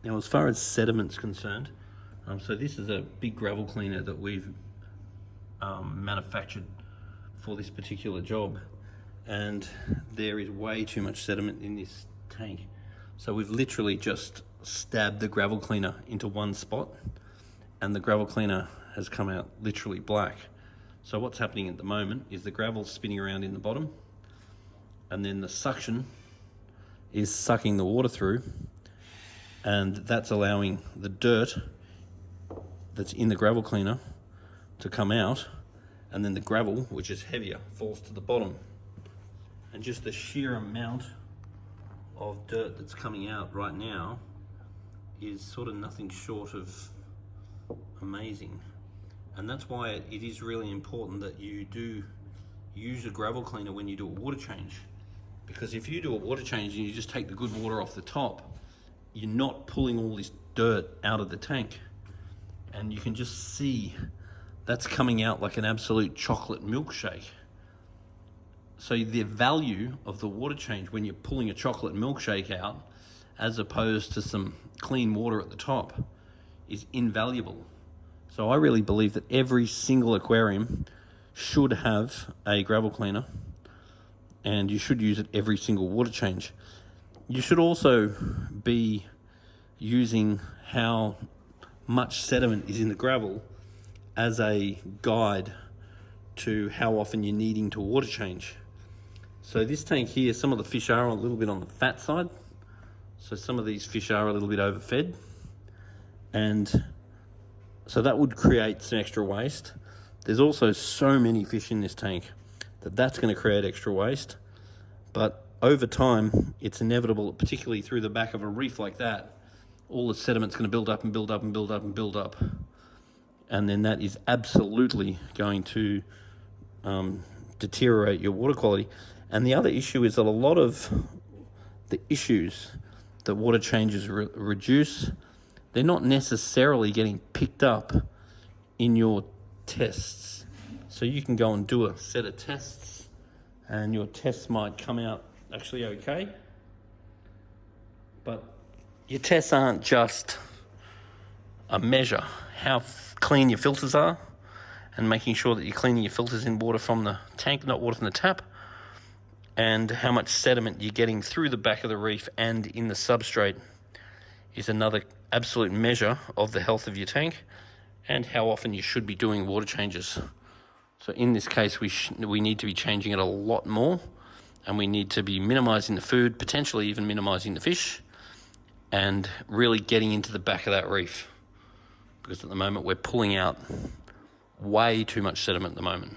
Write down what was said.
Now, as far as sediment's concerned, so this is a big gravel cleaner that we've manufactured for this particular job, and there is way too much sediment in this tank. So we've literally just stabbed the gravel cleaner into one spot, and the gravel cleaner has come out literally black. So what's happening at the moment is the gravel's spinning around in the bottom, and then the suction is sucking the water through, and that's allowing the dirt that's in the gravel cleaner to come out, and then the gravel, which is heavier, falls to the bottom. And just the sheer amount of dirt that's coming out right now is sort of nothing short of amazing. And that's why it is really important that you do use a gravel cleaner when you do a water change. Because if you do a water change and you just take the good water off the top, you're not pulling all this dirt out of the tank. And you can just see that's coming out like an absolute chocolate milkshake. So the value of the water change when you're pulling a chocolate milkshake out, as opposed to some clean water at the top, is invaluable. So I really believe that every single aquarium should have a gravel cleaner, and you should use it every single water change. You should also be using how much sediment is in the gravel as a guide to how often you're needing to water change. So this tank here, some of the fish are a little bit on the fat side. So some of these fish are a little bit overfed. And so that would create some extra waste. There's also so many fish in this tank that that's going to create extra waste. But over time, it's inevitable, particularly through the back of a reef like that, all the sediment's going to build up and build up and build up and build up. And then that is absolutely going to deteriorate your water quality. And the other issue is that a lot of the issues that water changes reduce, they're not necessarily getting picked up in your tests. So you can go and do a set of tests, and your tests might come out actually okay. But your tests aren't just a measure how clean your filters are, and making sure that you're cleaning your filters in water from the tank, not water from the tap, and how much sediment you're getting through the back of the reef and in the substrate is another absolute measure of the health of your tank and how often you should be doing water changes. So in this case, we need to be changing it a lot more, and we need to be minimizing the food, potentially even minimizing the fish, and really getting into the back of that reef, because at the moment we're pulling out way too much sediment at the moment.